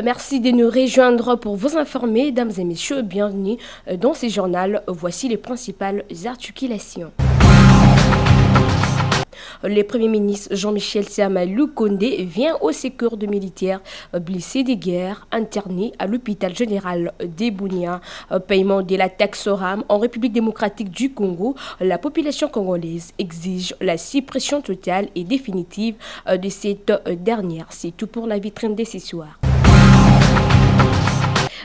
Merci de nous rejoindre pour vous informer, mesdames et messieurs. Bienvenue dans ce journal. Voici les principales articulations. Le Premier ministre Jean-Michel Samalou Kondé vient au secours de militaires blessés de guerre internés à l'hôpital général de Bunia. Paiement de la taxe RAM en République démocratique du Congo, la population congolaise exige la suppression totale et définitive de cette dernière. C'est tout pour la vitrine de ce soir.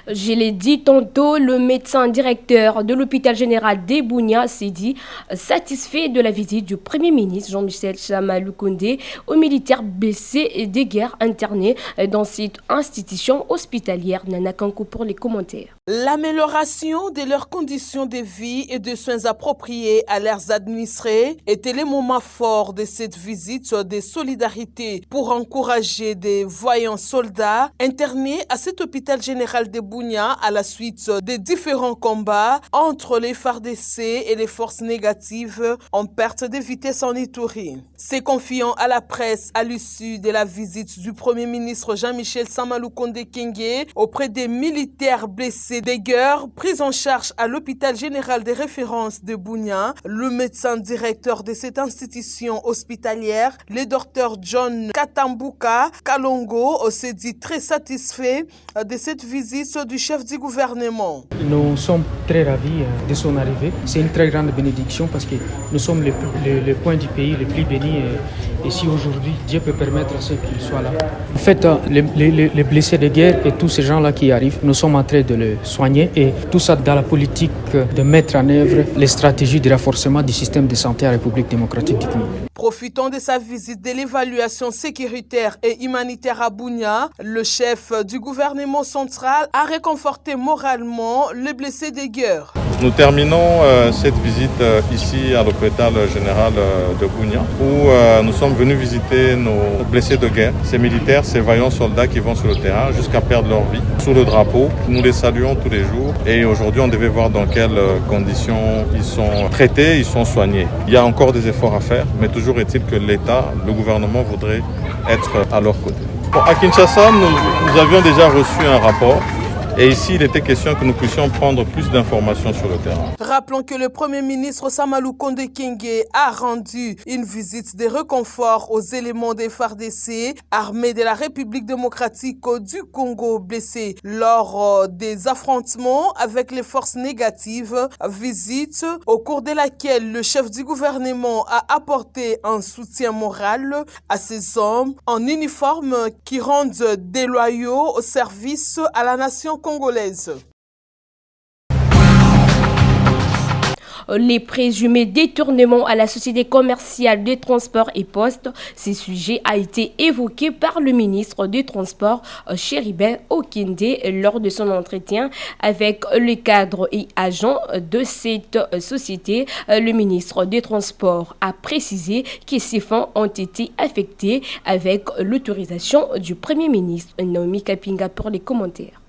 Je l'ai dit tantôt, le médecin directeur de l'hôpital général de Bunia s'est dit satisfait de la visite du Premier ministre Jean-Michel Samalou Kondé aux militaires blessés de guerre internés dans cette institution hospitalière. Nana Kankou pour les commentaires. L'amélioration de leurs conditions de vie et de soins appropriés à leurs administrés était le moment fort de cette visite de solidarité pour encourager des voyants soldats internés à cet hôpital général de Bunia à la suite des différents combats entre les FARDC et les forces négatives en perte de vitesse en Ituri. Se confiant à la presse à l'issue de la visite du Premier ministre Jean-Michel Samalou Kondé Kenge auprès des militaires blessés de guerre pris en charge à l'hôpital général de référence de Bunia, le médecin directeur de cette institution hospitalière, le docteur John Katambuka Kalongo, s'est dit très satisfait de cette visite du chef du gouvernement. Nous sommes très ravis de son arrivée. C'est une très grande bénédiction parce que nous sommes le point du pays le plus béni. Et si aujourd'hui Dieu peut permettre à ceux qu'il soit là. En fait, les blessés de guerre et tous ces gens-là qui arrivent, nous sommes en train de les soigner et tout ça dans la politique de mettre en œuvre les stratégies de renforcement du système de santé en République démocratique du Congo. Profitant de sa visite de l'évaluation sécuritaire et humanitaire à Bunia, le chef du gouvernement central a réconforté moralement les blessés de guerre. Nous terminons cette visite ici à l'hôpital général de Bunia où nous sommes venus visiter nos blessés de guerre, ces militaires, ces vaillants soldats qui vont sur le terrain jusqu'à perdre leur vie sous le drapeau. Nous les saluons tous les jours et aujourd'hui on devait voir dans quelles conditions ils sont traités, ils sont soignés. Il y a encore des efforts à faire, mais toujours est-il que l'État, le gouvernement voudrait être à leur côté. Bon, à Kinshasa, nous avions déjà reçu un rapport. Et ici, il était question que nous puissions prendre plus d'informations sur le terrain. Rappelons que le Premier ministre Samalou Kondé Kenge a rendu une visite de réconfort aux éléments des FARDC, armés de la République démocratique du Congo blessés lors des affrontements avec les forces négatives. Visite au cours de laquelle le chef du gouvernement a apporté un soutien moral à ces hommes en uniforme qui rendent déloyaux au service à la nation congolaise. Les présumés détournements à la société commerciale des transports et postes, ce sujet a été évoqué par le ministre des Transports, Chéribin Okende, lors de son entretien avec les cadres et agents de cette société. Le ministre des Transports a précisé que ces fonds ont été affectés avec l'autorisation du Premier ministre. Naomi Kapinga pour les commentaires.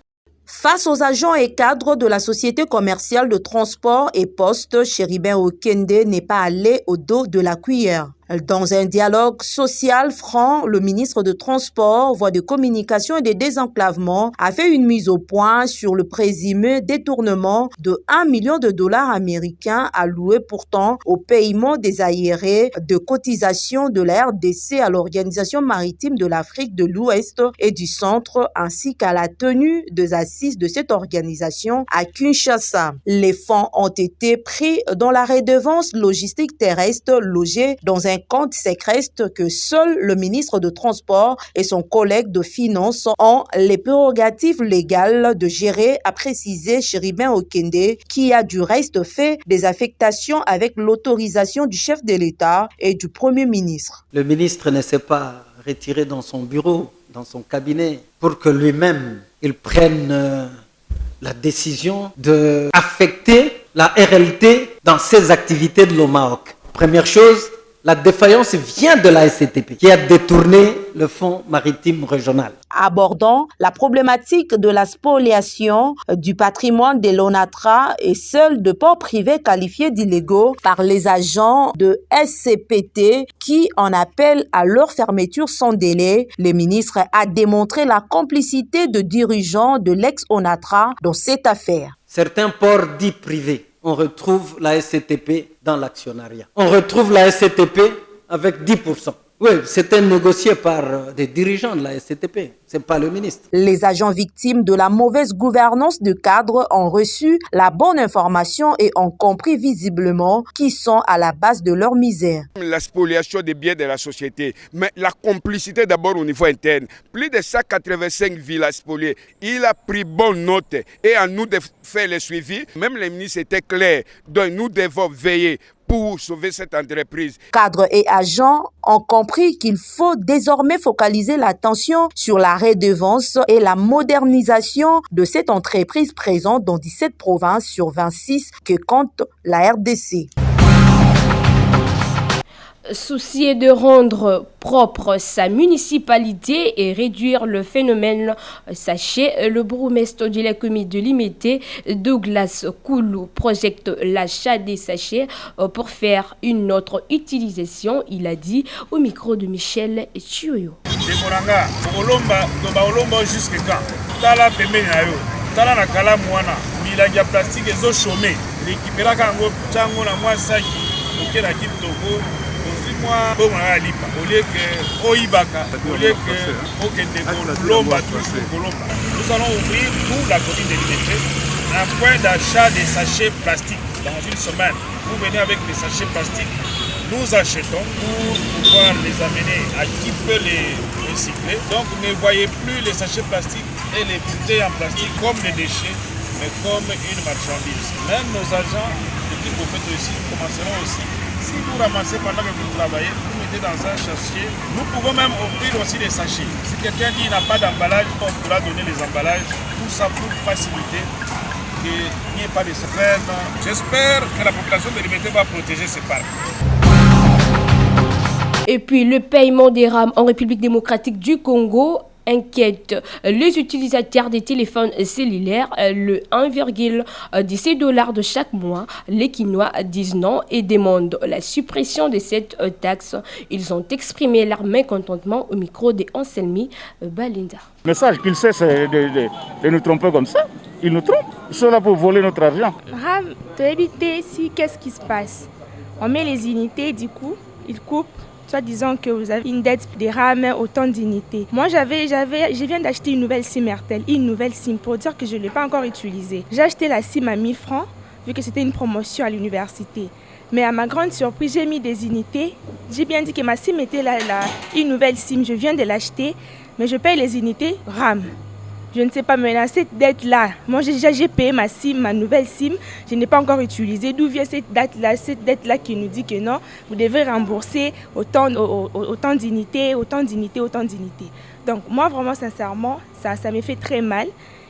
Face aux agents et cadres de la société commerciale de transport et postes, Chéribin Okende n'est pas allé au dos de la cuillère. Dans un dialogue social franc, le ministre de Transport, Voies de communication et de désenclavement a fait une mise au point sur le présumé détournement de 1 million de dollars américains alloués pourtant au paiement des arriérés de cotisation de la RDC à l'Organisation maritime de l'Afrique de l'Ouest et du Centre ainsi qu'à la tenue des assises de cette organisation à Kinshasa. Les fonds ont été pris dans la redevance logistique terrestre logée dans un compte séquestre que seul le ministre de Transport et son collègue de Finances ont les prérogatives légales de gérer, a précisé Chéribin Okende, qui a du reste fait des affectations avec l'autorisation du chef de l'État et du Premier ministre. Le ministre ne s'est pas retiré dans son bureau, dans son cabinet, pour que lui-même il prenne la décision d'affecter la RLT dans ses activités de l'OMAOC. Première chose, La défaillance vient de la SCTP qui a détourné le fonds maritime régional. Abordant la problématique de la spoliation du patrimoine de l'ONATRA et celle de ports privés qualifiés d'illégaux par les agents de SCPT qui en appellent à leur fermeture sans délai, le ministre a démontré la complicité de dirigeants de l'ex-ONATRA dans cette affaire. Certains ports dits privés, on retrouve la SCTP dans l'actionnariat. On retrouve la SCTP avec 10%. Oui, c'était négocié par des dirigeants de la SCTP, ce n'est pas le ministre. Les agents victimes de la mauvaise gouvernance de cadre ont reçu la bonne information et ont compris visiblement qui sont à la base de leur misère. La spoliation des biens de la société, mais la complicité d'abord au niveau interne. Plus de 185 villes spoliées. Il a pris bonne note et à nous de faire le suivi. Même les ministres étaient clairs, donc nous devons veiller pour sauver cette entreprise. Cadres et agents ont compris qu'il faut désormais focaliser l'attention sur la redevance et la modernisation de cette entreprise présente dans 17 provinces sur 26 que compte la RDC. Soucié de rendre propre sa municipalité et réduire le phénomène sachet, le bourgmestre de la commune de Limité, Douglas Koulou, projette l'achat des sachets pour faire une autre utilisation, il a dit au micro de Michel Chioyo. Demoranga, olomba jusque quand? Tala pembeni na yo, tala na kala mwana, milangi ya plastique ezo chômer, récupéraka ngo chango na mwa saki, okela kitoko. Moi, bon, au lieu que Oibaka, au lieu que Okende, nous allons ouvrir, nous, la commune de Limité, un point d'achat des sachets plastiques dans une semaine. Vous venez avec des sachets plastiques, nous achetons pour pouvoir les amener à qui peut les recycler. Donc ne voyez plus les sachets plastiques et les bouteilles en plastique comme des déchets, mais comme une marchandise. Même nos agents de type Bopet aussi commenceront aussi. Si vous ramassez pendant que vous travaillez, vous mettez dans un sachet. Nous pouvons même offrir aussi des sachets. Si quelqu'un dit qu'il n'a pas d'emballage, on pourra donner les emballages. Tout ça pour faciliter qu'il n'y ait pas de secret. J'espère que la population de Limité va protéger ses parcs. Et puis le paiement des rames en République démocratique du Congo inquiète les utilisateurs des téléphones cellulaires. Le 1,17 $ de chaque mois, les Quinois disent non et demandent la suppression de cette taxe. Ils ont exprimé leur mécontentement au micro de Anselmi Balinda. Le message qu'ils cessent de nous tromper comme ça. Ils nous trompent. Ils sont là pour voler notre argent. RAM, tu éviter si qu'est-ce qui se passe? On met les unités, du coup, ils coupent. Soit disant que vous avez une dette des rames, autant d'unités. Moi, je viens d'acheter une nouvelle SIM Airtel, une nouvelle SIM pour dire que je ne l'ai pas encore utilisée. J'ai acheté la SIM à 1000 francs, vu que c'était une promotion à l'université. Mais à ma grande surprise, j'ai mis des unités. J'ai bien dit que ma SIM était une nouvelle SIM, je viens de l'acheter, mais je paye les unités RAM. Je ne sais pas maintenant, cette dette-là, moi j'ai payé ma SIM, ma nouvelle SIM, je n'ai pas encore utilisé. D'où vient cette dette-là qui nous dit que non, vous devez rembourser autant d'unités. Donc moi vraiment sincèrement, ça me fait très mal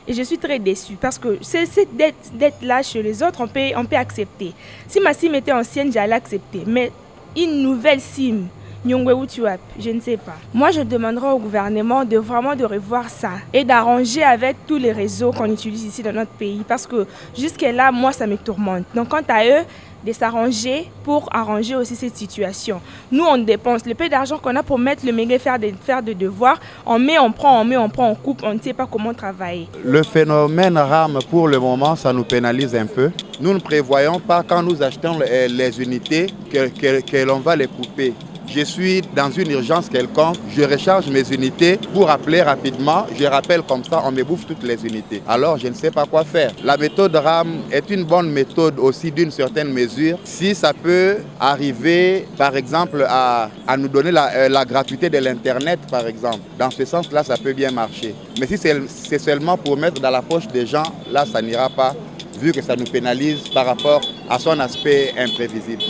et je suis très déçue parce que cette dette-là chez les autres, on peut accepter. Si ma SIM était ancienne, j'allais accepter, mais une nouvelle SIM, je ne sais pas. Moi, je demanderai au gouvernement de revoir ça et d'arranger avec tous les réseaux qu'on utilise ici dans notre pays parce que jusque-là, moi, ça me tourmente. Donc, quant à eux, de s'arranger pour arranger aussi cette situation. Nous, on dépense le peu d'argent qu'on a pour mettre le méga faire des devoirs. On met, on prend, on coupe, on ne sait pas comment travailler. Le phénomène RAM, pour le moment, ça nous pénalise un peu. Nous ne prévoyons pas, quand nous achetons les unités, que l'on va les couper. Je suis dans une urgence quelconque, je recharge mes unités pour appeler rapidement, je rappelle comme ça, on me bouffe toutes les unités. Alors je ne sais pas quoi faire. La méthode RAM est une bonne méthode aussi d'une certaine mesure. Si ça peut arriver par exemple à nous donner la gratuité de l'Internet par exemple, dans ce sens-là ça peut bien marcher. Mais si c'est seulement pour mettre dans la poche des gens, là ça n'ira pas, vu que ça nous pénalise par rapport à son aspect imprévisible.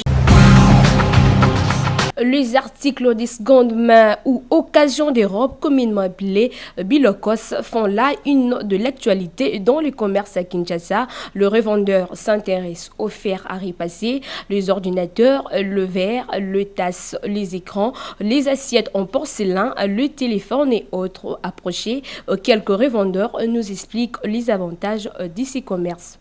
Les articles de seconde main ou occasion de robe, communément appelés bilokos, font la une de l'actualité dans le commerce à Kinshasa. Le revendeur s'intéresse aux fers à repasser, les ordinateurs, le verre, le tasse, les écrans, les assiettes en porcelain, le téléphone et autres approchés. Quelques revendeurs nous expliquent les avantages de ces commerces.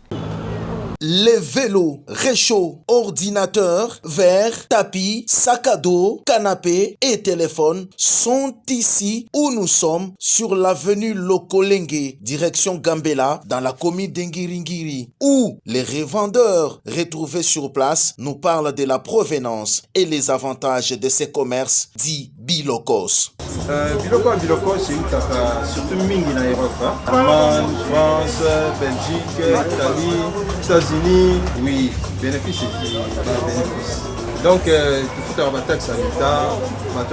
Les vélos, réchauds, ordinateurs, verres, tapis, sacs à dos, canapés et téléphones sont ici où nous sommes sur l'avenue Lokolengue, direction Gambela, dans la commune d'Ngiringiri, où les revendeurs retrouvés sur place nous parlent de la provenance et les avantages de ces commerces dits bilokos. Biloko, c'est surtout mingi na Europe. Allemagne, France, Belgique, Italie, États-Unis. Oui, bénéfice et bénéfice. Donc, il faut avoir la taxe à l'État, la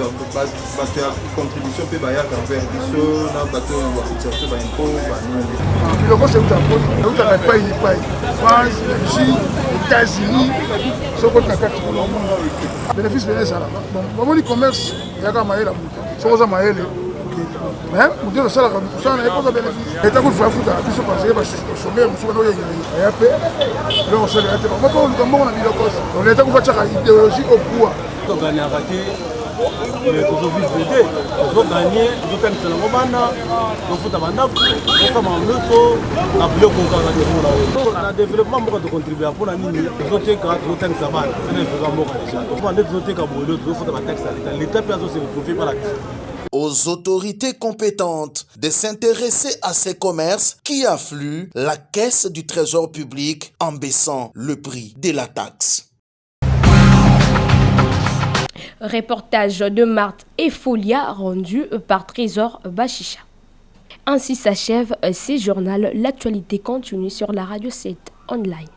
contribution peut bailler à faire biso, na bateau ou à fixer par impôt. Biloko, c'est où tu as pas une France, Belgique, États-Unis, ce qu'on a fait. Bénéfice, bénéfice. Bon, le commerce, il y a quand même la bouteille. Mais vous ça ça n'est pas bénéfice. Et tant que vous faites ça, vous parce que sommet, vous soyez et après, on se lève. On a mis le cause. On est à faire une idéologie au pouvoir. On gagne à rater. Mais pour vous aider, vous gagnez, vous faites le moment, vous faites un mandat, vous faites un moto, la bloc on a développement de contribuer pour la ligne. Vous avez quand vous faites ça mal, vous avez déjà. Vous avez des cas pour l'autre, vous faites un texte à l'État. L'État peut se profiter par la question. Aux autorités compétentes de s'intéresser à ces commerces qui affluent la caisse du trésor public en baissant le prix de la taxe. Reportage de Marthe et Folia rendu par Trésor Bachicha. Ainsi s'achève ce journal. L'actualité continue sur la Radio 7 online.